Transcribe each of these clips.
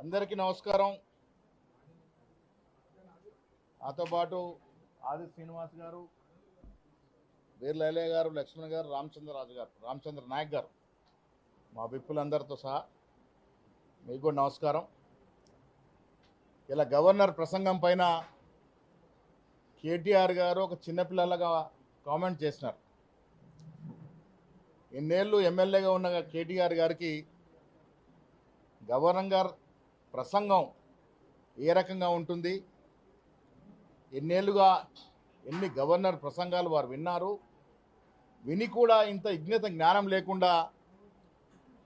అందరికీ నమస్కారం. నాతో పాటు ఆది శ్రీనివాస్ గారు, వీర్లైలయ్య గారు, లక్ష్మణ్ గారు, రామచంద్రరాజు గారు, రామచంద్ర నాయక్ గారు, మా విప్పులందరితో సహా మీకు కూడా నమస్కారం. ఇలా గవర్నర్ ప్రసంగం పైన కేటీఆర్ గారు ఒక చిన్నపిల్లలుగా కామెంట్ చేసినారు. ఇన్నేళ్ళు ఎమ్మెల్యేగా ఉన్న కేటీఆర్ గారికి గవర్నర్ గారు ప్రసంగం ఏ రకంగా ఉంటుంది, ఎన్నేళ్ళుగా ఎన్ని గవర్నర్ ప్రసంగాలు వారు విన్నారు, విని కూడా ఇంత విజ్ఞత జ్ఞానం లేకుండా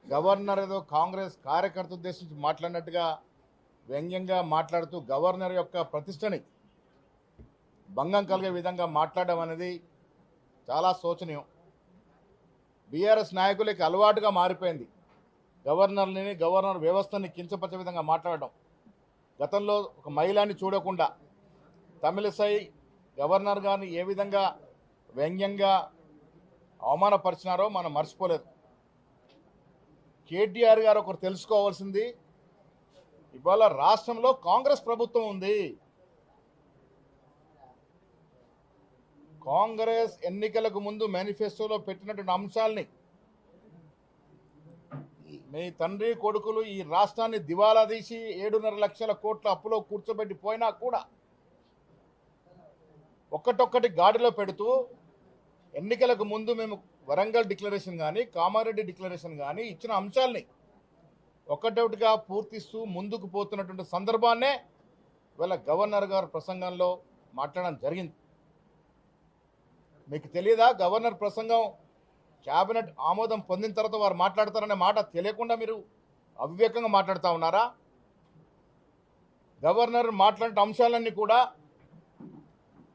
గవర్నర్ ఏదో కాంగ్రెస్ కార్యకర్త ఉద్దేశించి మాట్లాడినట్టుగా వ్యంగ్యంగా మాట్లాడుతూ గవర్నర్ యొక్క ప్రతిష్టని భంగం కలిగే విధంగా మాట్లాడడం అనేది చాలా శోచనీయం. బీఆర్ఎస్ నాయకులకి అలవాటుగా మారిపోయింది గవర్నర్ని, గవర్నర్ వ్యవస్థని కించపరిచే విధంగా మాట్లాడడం. గతంలో ఒక మహిళని చూడకుండా తమిళసై గవర్నర్ గారిని ఏ విధంగా వ్యంగ్యంగా అవమానపరిచినారో మనం మర్చిపోలేదు. కేటీఆర్ గారు ఒకరు తెలుసుకోవాల్సింది, ఇవాళ రాష్ట్రంలో కాంగ్రెస్ ప్రభుత్వం ఉంది. కాంగ్రెస్ ఎన్నికలకు ముందు మేనిఫెస్టోలో పెట్టినటువంటి అంశాలని మీ తండ్రి కొడుకులు ఈ రాష్ట్రాన్ని దివాలా తీసి 7.5 లక్షల కోట్ల అప్పులో కూర్చోబెట్టి పోయినా కూడా ఒక్కటొక్కటి గాడిలో పెడుతూ ఎన్నికలకు ముందు మేము వరంగల్ డిక్లరేషన్ కానీ కామారెడ్డి డిక్లరేషన్ కానీ ఇచ్చిన అంశాలని ఒక్కటొకటిగా పూర్తిస్తూ ముందుకు పోతున్నటువంటి సందర్భాన్నే ఇవాళ గవర్నర్ గారు ప్రసంగంలో మాట్లాడడం జరిగింది. మీకు తెలియదా, గవర్నర్ ప్రసంగం క్యాబినెట్ ఆమోదం పొందిన తర్వాత వారు మాట్లాడతారనే మాట తెలియకుండా మీరు అవివేకంగా మాట్లాడుతూ ఉన్నారా? గవర్నర్ మాట్లాడే అంశాలన్నీ కూడా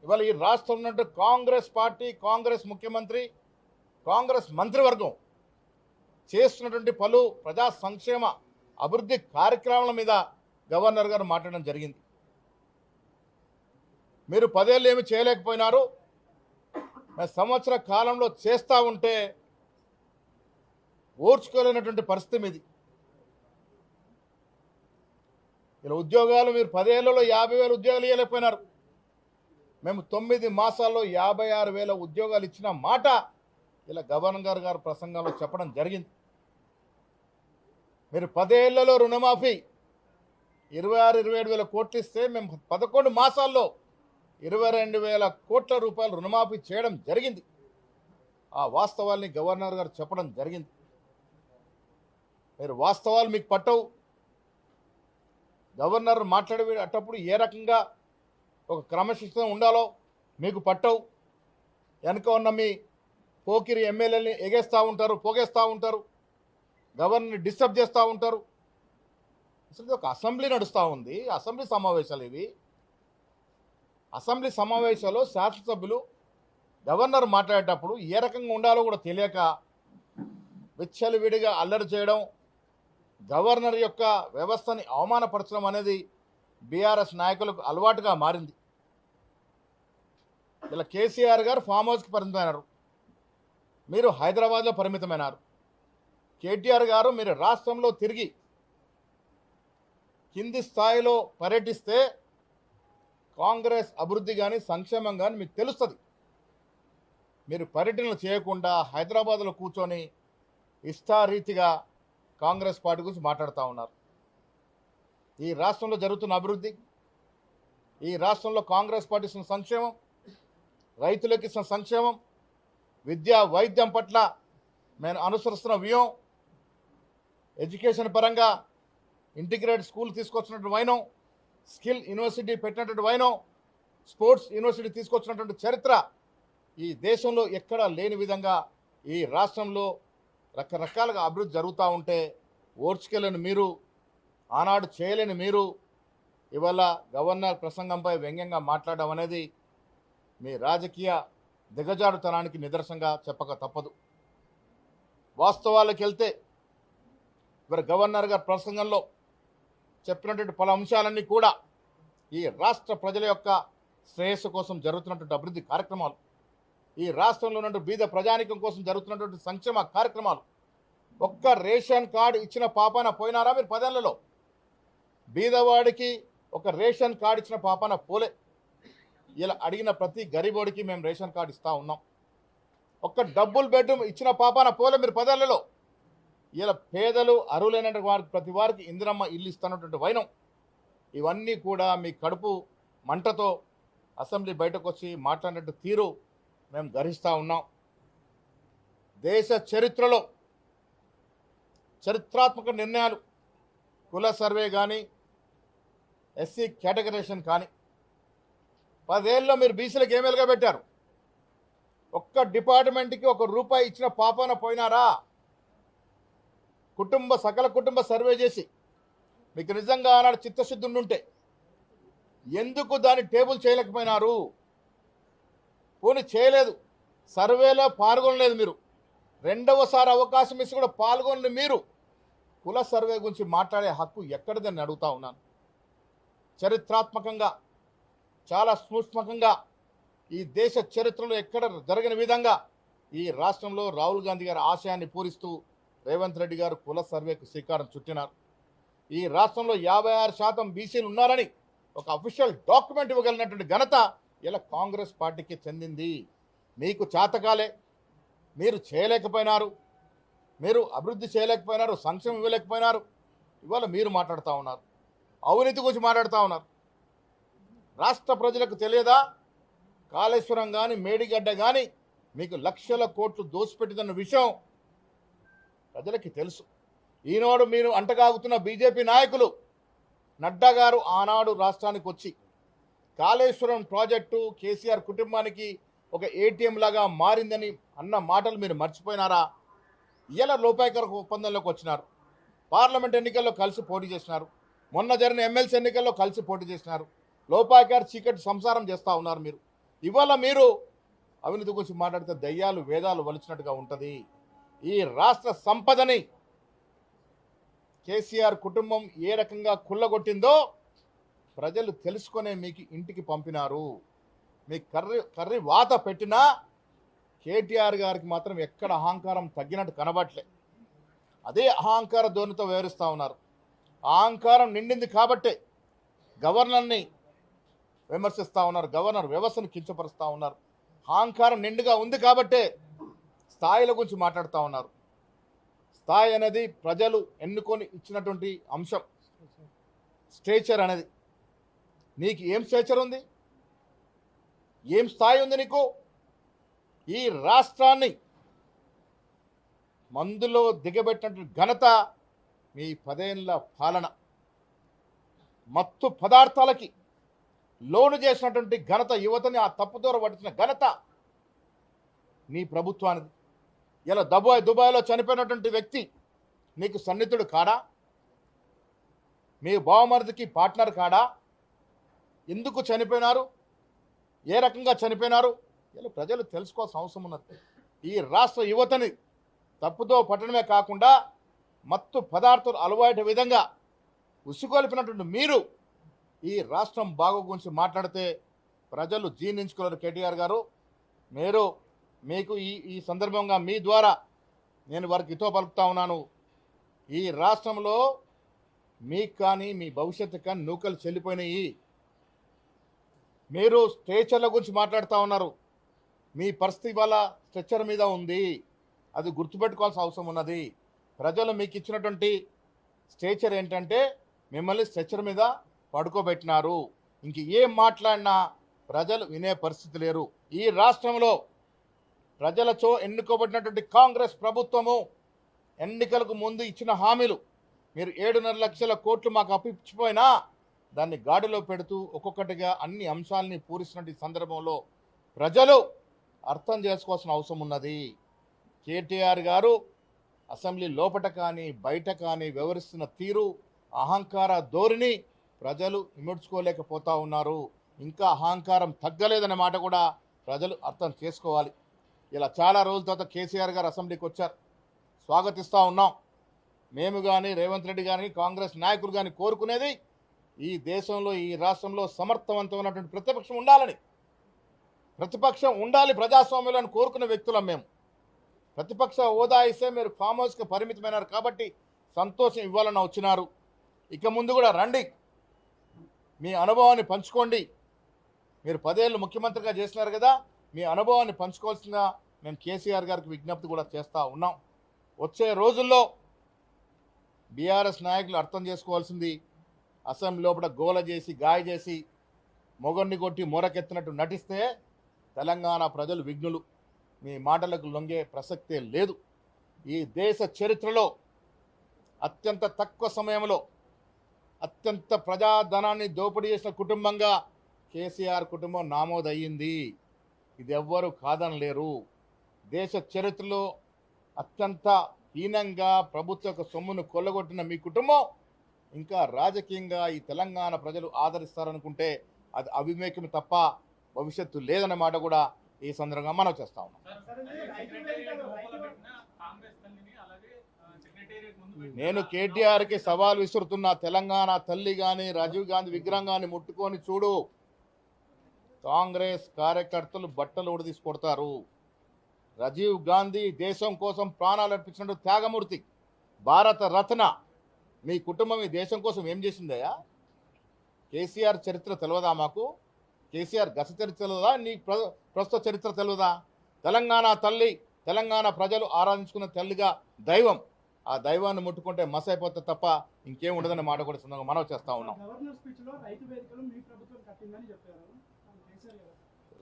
ఇవాళ ఈ రాష్ట్రంలో ఉన్నట్టు కాంగ్రెస్ పార్టీ, కాంగ్రెస్ ముఖ్యమంత్రి, కాంగ్రెస్ మంత్రివర్గం చేస్తున్నటువంటి పలు ప్రజా సంక్షేమ అభివృద్ధి కార్యక్రమాల మీద గవర్నర్ గారు మాట్లాడడం జరిగింది. మీరు 10 ఏళ్ళు ఏమి చేయలేకపోయినారు, సంవత్సర కాలంలో చేస్తూ ఉంటే ఓర్చుకోలేనటువంటి పరిస్థితి మీది. ఇలా ఉద్యోగాలు మీరు 10 ఏళ్లలో 50,000 ఉద్యోగాలు ఇవ్వలేకపోయినారు. మేము 9 మాసాల్లో 56,000 ఉద్యోగాలు ఇచ్చిన మాట ఇలా గవర్నర్ గారు ప్రసంగంలో చెప్పడం జరిగింది. మీరు 10 ఏళ్లలో రుణమాఫీ 26-27 వేల కోట్లు ఇస్తే మేము 11 మాసాల్లో 22,000 కోట్ల రూపాయలు రుణమాఫీ చేయడం జరిగింది. ఆ వాస్తవాల్ని గవర్నర్ గారు చెప్పడం జరిగింది. మీరు వాస్తవాలు మీకు పట్టవు. గవర్నర్ మాట్లాడేటప్పుడు ఏ రకంగా ఒక క్రమశిక్షణ ఉండాలో మీకు పట్టవు. వెనుక ఉన్న మీ పోకిరి ఎమ్మెల్యేని ఎగేస్తూ ఉంటారు, పోగేస్తూ ఉంటారు, గవర్నర్ని డిస్టర్బ్ చేస్తూ ఉంటారు. అసలు ఒక అసెంబ్లీ నడుస్తూ ఉంది, అసెంబ్లీ సమావేశాలు ఇవి. అసెంబ్లీ సమావేశాల్లో శాసనసభ్యులు గవర్నర్ మాట్లాడేటప్పుడు ఏ రకంగా ఉండాలో కూడా తెలియక విచ్చలవిడిగా అల్లరి చేయడం, గవర్నర్ యొక్క వ్యవస్థని అవమానపరచడం అనేది బీఆర్ఎస్ నాయకులకు అలవాటుగా మారింది. ఇలా కేసీఆర్ గారు ఫామ్ హౌస్కి పరిమితమైనారు, మీరు హైదరాబాద్లో పరిమితమైనారు. కేటీఆర్ గారు మీరు రాష్ట్రంలో తిరిగి కింది స్థాయిలో పర్యటిస్తే కాంగ్రెస్ అభివృద్ధి కానీ సంక్షేమం కానీ మీకు తెలుస్తుంది. మీరు పర్యటనలు చేయకుండా హైదరాబాద్లో కూర్చొని ఇష్టారీతిగా కాంగ్రెస్ పార్టీ గురించి మాట్లాడుతూ ఉన్నారు. ఈ రాష్ట్రంలో జరుగుతున్న అభివృద్ధి, ఈ రాష్ట్రంలో కాంగ్రెస్ పార్టీ ఇస్తున్న సంక్షేమం, రైతులకు ఇస్తున్న సంక్షేమం, విద్యా వైద్యం పట్ల మేము అనుసరిస్తున్న వ్యూహం, ఎడ్యుకేషన్ పరంగా ఇంటిగ్రేటెడ్ స్కూల్ తీసుకొచ్చినటువంటి వైనం, స్కిల్ యూనివర్సిటీ పెట్టినటువంటి వైనం, స్పోర్ట్స్ యూనివర్సిటీ తీసుకొచ్చినటువంటి చరిత్ర ఈ దేశంలో ఎక్కడా లేని విధంగా ఈ రాష్ట్రంలో రకరకాలుగా అభివృద్ధి జరుగుతూ ఉంటే ఓర్చుకెళ్ళని మీరు, ఆనాడు చేయలేని మీరు ఇవాళ గవర్నర్ ప్రసంగంపై వ్యంగ్యంగా మాట్లాడడం అనేది మీ రాజకీయ దిగజారుతనానికి నిదర్శనంగా చెప్పక తప్పదు. వాస్తవాలకు వెళ్తే ఇవాళ గవర్నర్ గారి ప్రసంగంలో చెప్పినటువంటి పలు అంశాలన్నీ కూడా ఈ రాష్ట్ర ప్రజల యొక్క శ్రేయస్సు కోసం జరుగుతున్నటువంటి అభివృద్ధి కార్యక్రమాలు, ఈ రాష్ట్రంలో ఉన్నటువంటి బీద ప్రజానికం కోసం జరుగుతున్నటువంటి సంక్షేమ కార్యక్రమాలు, ఒక్క రేషన్ కార్డు ఇచ్చిన పాపాన పోయినారా మీరు 10 ఏళ్లలో? బీదవాడికి ఒక రేషన్ కార్డు ఇచ్చిన పాపన పోలే. ఇలా అడిగిన ప్రతి గరీబోడికి మేము రేషన్ కార్డు ఇస్తూ ఉన్నాం. ఒక్క డబుల్ బెడ్రూమ్ ఇచ్చిన పాపాన పోలే మీరు 10 ఏళ్లలో. ఇలా పేదలు అరువులైన వారికి ప్రతి వారికి ఇందిరమ్మ ఇల్లు ఇస్తున్నటువంటి వైనం. ఇవన్నీ కూడా మీ కడుపు మంటతో అసెంబ్లీ బయటకు వచ్చి మాట్లాడినట్టు తీరు మేము గర్హిస్తూ ఉన్నాం. దేశ చరిత్రలో చరిత్రాత్మక నిర్ణయాలు, కుల సర్వే కానీ, ఎస్సీ కేటగరైజేషన్ కానీ 10 ఏళ్ళలో మీరు బీసీలకు ఏమేలుగా పెట్టారు? ఒక్క డిపార్ట్మెంట్కి ₹1 ఇచ్చిన పాపాన పోయినారా? సకల కుటుంబ సర్వే చేసి మీకు నిజంగా ఆనాడు చిత్తశుద్ధి ఉండుంటే ఎందుకు దాన్ని టేబుల్ చేయలేకపోయినారు? పోనీ చేయలేదు, సర్వేలో పాల్గొనలేదు మీరు. రెండవసారి అవకాశం ఇచ్చి కూడా పాల్గొనలేదు మీరు. కుల సర్వే గురించి మాట్లాడే హక్కు ఎక్కడిదని అడుగుతా ఉన్నాను. చరిత్రాత్మకంగా, చాలా సూక్ష్మకంగా ఈ దేశ చరిత్రలో ఎక్కడ జరిగిన విధంగా ఈ రాష్ట్రంలో రాహుల్ గాంధీ గారి ఆశయాన్ని పూరిస్తూ రేవంత్ రెడ్డి గారు కుల సర్వేకు శ్రీకారం చుట్టినారు. ఈ రాష్ట్రంలో 56% బీసీలు ఉన్నారని ఒక అఫీషియల్ డాక్యుమెంట్ ఇవ్వగలిగినటువంటి ఘనత ఇలా కాంగ్రెస్ పార్టీకి చెందింది. మీకు చేతకాలే, మీరు చేయలేకపోయినారు, మీరు అభివృద్ధి చేయలేకపోయినారు, సంక్షేమం ఇవ్వలేకపోయినారు. ఇవాళ మీరు మాట్లాడుతూ ఉన్నారు, అవినీతి గురించి మాట్లాడుతూ ఉన్నారు. రాష్ట్ర ప్రజలకు తెలియదా? కాళేశ్వరం కానీ, మేడిగడ్డ కానీ మీకు లక్షల కోట్లు దోసిపెట్టిదన్న విషయం ప్రజలకి తెలుసు. ఈనాడు మీరు అంటగాగుతున్న బీజేపీ నాయకులు, నడ్డా గారు ఆనాడు రాష్ట్రానికి వచ్చి కాళేశ్వరం ప్రాజెక్టు కేసీఆర్ కుటుంబానికి ఒక ఏటీఎం లాగా మారిందని అన్న మాటలు మీరు మర్చిపోయినారా? ఇలా లోపాయకర ఒప్పందంలోకి వచ్చినారు. పార్లమెంట్ ఎన్నికల్లో కలిసి పోటీ చేసినారు. మొన్న జరిగిన ఎమ్మెల్సీ ఎన్నికల్లో కలిసి పోటీ చేసినారు. లోపాయకారు చీకటి సంసారం చేస్తూ ఉన్నారు మీరు. ఇవాళ మీరు అవినీతి గురించి మాట్లాడితే దయ్యాలు వేదాలు వలిచినట్టుగా ఉంటుంది. ఈ రాష్ట్ర సంపదని కేసీఆర్ కుటుంబం ఏ రకంగా కుళ్ళగొట్టిందో ప్రజలు తెలుసుకునే మీకు ఇంటికి పంపినారు. మీ కర్రీ వాత పెట్టినా కేటీఆర్ గారికి మాత్రం ఎక్కడ అహంకారం తగ్గినట్టు కనబట్లే. అదే అహంకార ధోరణితో వ్యవహరిస్తూ ఉన్నారు. అహంకారం నిండింది కాబట్టే గవర్నర్ని విమర్శిస్తూ ఉన్నారు, గవర్నర్ వ్యవస్థను కించపరుస్తూ ఉన్నారు. అహంకారం నిండుగా ఉంది కాబట్టే స్థాయిల గురించి మాట్లాడుతూ ఉన్నారు. స్థాయి అనేది ప్రజలు ఎన్నుకొని ఇచ్చినటువంటి అంశం. స్టేచర్ అనేది నీకు ఏం స్టేచర్ ఉంది? ఏం స్థాయి ఉంది నీకు? ఈ రాష్ట్రాన్ని మందులో దిగబెట్టినటువంటి ఘనత మీ 10 ఏళ్ల పాలన. మత్తు పదార్థాలకి లోను చేసినటువంటి ఘనత, యువతని ఆ తప్పుదోర పట్టించిన ఘనత నీ ప్రభుత్వానికి. ఇలా దుబాయ్లో చనిపోయినటువంటి వ్యక్తి నీకు సన్నిహితుడు కాడా? మీ బావమరిదికి పార్ట్నర్ కాడా? ఎందుకు చనిపోయినారు? ఏ రకంగా చనిపోయినారు? ఇలా ప్రజలు తెలుసుకోవాల్సిన అవసరం ఉన్నది. ఈ రాష్ట్ర యువతని తప్పుదో పట్టడమే కాకుండా మత్తు పదార్థాలు అలవాటు విధంగా ఉసుగొలిపినటువంటి మీరు ఈ రాష్ట్రం బాగు గురించి మాట్లాడితే ప్రజలు జీర్ణించుకోలేరు. కేటీఆర్ గారు, మీకు ఈ సందర్భంగా మీ ద్వారా నేను వారికి హితో పలుకుతా ఉన్నాను. ఈ రాష్ట్రంలో మీకు కానీ మీ భవిష్యత్తు కానీ నూకలు చెల్లిపోయినాయి. మీరు స్ట్రెచర్ల గురించి మాట్లాడుతూ ఉన్నారు. మీ పరిస్థితి వల్ల స్ట్రెచర్ మీద ఉంది. అది గుర్తుపెట్టుకోవాల్సిన అవసరం ఉన్నది. ప్రజలు మీకు ఇచ్చినటువంటి స్ట్రెచర్ ఏంటంటే మిమ్మల్ని స్ట్రెచర్ మీద పడుకోబెట్టినారు. ఇంక ఏం మాట్లాడినా ప్రజలు వినే పరిస్థితి లేరు. ఈ రాష్ట్రంలో ప్రజలతో ఎన్నుకోబడినటువంటి కాంగ్రెస్ ప్రభుత్వము ఎన్నికలకు ముందు ఇచ్చిన హామీలు మీరు 7.5 లక్షల కోట్లు మాకు అప్పిచ్చిపోయినా దాన్ని గాడిలో పెడుతూ ఒక్కొక్కటిగా అన్ని అంశాలని పూరిస్తున్న సందర్భంలో ప్రజలు అర్థం చేసుకోవాల్సిన అవసరం ఉన్నది. కేటీఆర్ గారు అసెంబ్లీ లోపట కానీ బయట కానీ వ్యవహరిస్తున్న తీరు, అహంకార ధోరణి ప్రజలు ఇముడ్చుకోలేకపోతూ ఉన్నారు. ఇంకా అహంకారం తగ్గలేదనే మాట కూడా ప్రజలు అర్థం చేసుకోవాలి. ఇలా చాలా రోజుల తర్వాత కేసీఆర్ గారు అసెంబ్లీకి వచ్చారు. స్వాగతిస్తూ ఉన్నాం. మేము కానీ రేవంత్ రెడ్డి గారిని కాంగ్రెస్ నాయకులు కానీ కోరుకునేది ఈ దేశంలో, ఈ రాష్ట్రంలో సమర్థవంతమైనటువంటి ప్రతిపక్షం ఉండాలని. ప్రతిపక్షం ఉండాలి ప్రజాస్వామ్యంలో కోరుకునే వ్యక్తులం మేము. ప్రతిపక్ష హోదా ఇస్తే మీరు ఫామ్ హౌస్కి పరిమితమైనారు కాబట్టి సంతోషం ఇవ్వాలని వచ్చినారు. ఇక ముందు కూడా రండి. మీ అనుభవాన్ని పంచుకోండి. మీరు 10 ఏళ్ళు ముఖ్యమంత్రిగా చేసినారు కదా, మీ అనుభవాన్ని పంచుకోవాల్సిందిగా మేము కేసీఆర్ గారికి విజ్ఞప్తి కూడా చేస్తూ ఉన్నాం. వచ్చే రోజుల్లో బీఆర్ఎస్ నాయకులు అర్థం చేసుకోవాల్సింది, అసెంబ్లీ లోపల గోల చేసి గాయ చేసి మొగన్ని కొట్టి మూరకెత్తినట్టు నటిస్తే తెలంగాణ ప్రజలు విఘ్నులు. మీ మాటలకు లొంగే ప్రసక్తే లేదు. ఈ దేశ చరిత్రలో అత్యంత తక్కువ సమయంలో అత్యంత ప్రజాధనాన్ని దోపిడీ చేసిన కుటుంబంగా కేసీఆర్ కుటుంబం నామోదయ్యింది. ఇది ఎవ్వరూ కాదనలేరు. దేశ చరిత్రలో అత్యంత హీనంగా ప్రభుత్వ యొక్క సొమ్మును కొల్లగొట్టిన మీ కుటుంబం ఇంకా రాజకీయంగా ఈ తెలంగాణ ప్రజలు ఆదరిస్తారనుకుంటే అది అవివేకం తప్ప భవిష్యత్తు లేదన్న మాట కూడా ఈ సందర్భంగా మనం చేస్తా ఉన్నాం. నేను కేటీఆర్కి సవాల్ విసురుతున్న, తెలంగాణ తల్లి కానీ రాజీవ్ గాంధీ విగ్రహం కానీ ముట్టుకొని చూడు, కాంగ్రెస్ కార్యకర్తలు బట్టలు ఉడదీసి కొడతారు. రాజీవ్ గాంధీ దేశం కోసం ప్రాణాలు అర్పించిన త్యాగమూర్తి, భారత రత్న. మీ కుటుంబం ఈ దేశం కోసం ఏం చేసిందయ్యా? కేసీఆర్ చరిత్ర తెలియదా మాకు? కేసీఆర్ గత చరిత్ర తెలియదా? నీ ప్రస్తుత చరిత్ర తెలియదా? తెలంగాణ తల్లి, తెలంగాణ ప్రజలు ఆరాధించుకున్న తల్లిగా దైవం. ఆ దైవాన్ని ముట్టుకుంటే మస్ అయిపోతే తప్ప ఇంకేం ఉండదనే మాట కూడా సందర్భంగా మనం చేస్తా ఉన్నాం.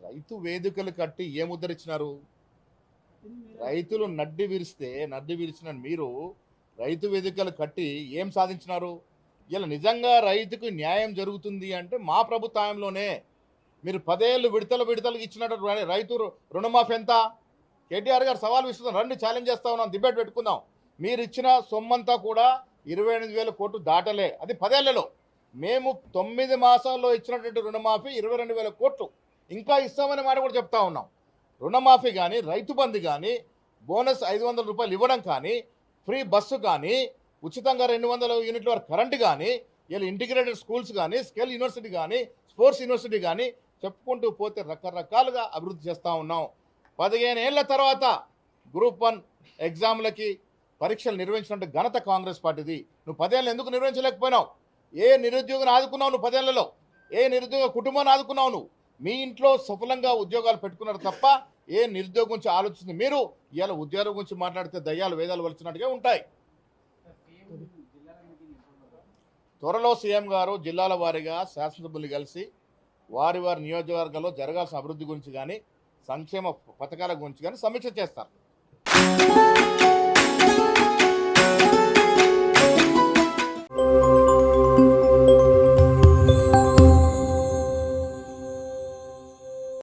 రైతు వేదికలు కట్టి ఏం ఉద్ధరించినారు? రైతులు నడ్డి విరిచిన మీరు రైతు వేదికలు కట్టి ఏం సాధించినారు? ఇలా నిజంగా రైతుకు న్యాయం జరుగుతుంది అంటే మా ప్రభుత్వంలోనే మీరు 10 ఏళ్ళు విడతలకు ఇచ్చినట్టు రైతు రుణమాఫీ ఎంత? కేటీఆర్ గారు సవాల్ విసురుతాం, రండి ఛాలెంజ్ చేస్తా ఉన్నాం, డిబేట్ పెట్టుకుందాం. మీరు ఇచ్చిన సొమ్మంతా కూడా 28,000 కోట్లు దాటలే, అది 10 ఏళ్లలో. మేము 9 మాసాల్లో ఇచ్చినటువంటి రుణమాఫీ 22,000 కోట్లు ఇంకా ఇస్తామనే మాట కూడా చెప్తా ఉన్నాం. రుణమాఫీ కానీ, రైతు బంధు కానీ, బోనస్ 500 రూపాయలు ఇవ్వడం కానీ, ఫ్రీ బస్సు కానీ, ఉచితంగా 200 యూనిట్ల వరకు కరెంటు కానీ, ఇలా ఇంటిగ్రేటెడ్ స్కూల్స్ కానీ, స్కిల్ యూనివర్సిటీ కానీ, స్పోర్ట్స్ యూనివర్సిటీ కానీ చెప్పుకుంటూ పోతే రకరకాలుగా అభివృద్ధి చేస్తూ ఉన్నాం. 15 ఏళ్ల తర్వాత గ్రూప్ 1 ఎగ్జామ్లకి పరీక్షలు నిర్వహించినట్టు ఘనత కాంగ్రెస్ పార్టీది. నువ్వు 10 ఏళ్ళు ఎందుకు నిర్వహించలేకపోయినావు? ఏ నిరుద్యోగిని ఆదుకున్నావు నువ్వు 10 ఏళ్లలో? ఏ నిరుద్యోగ కుటుంబాన్ని ఆదుకున్నావు నువ్వు? మీ ఇంట్లో సఫలంగా ఉద్యోగాలు పెట్టుకున్నారు తప్ప ఏ నిరుద్యోగం గురించి ఆలోచించింది మీరు? ఇవాళ ఉద్యోగం గురించి మాట్లాడితే దయ్యాలు వేదాలు వలిచినట్టుగా ఉంటాయి. త్వరలో సీఎం గారు జిల్లాల వారీగా శాసనసభ్యులు కలిసి వారి నియోజకవర్గాల్లో జరగాల్సిన అభివృద్ధి గురించి కానీ, సంక్షేమ పథకాల గురించి కానీ సమీక్ష చేస్తారు.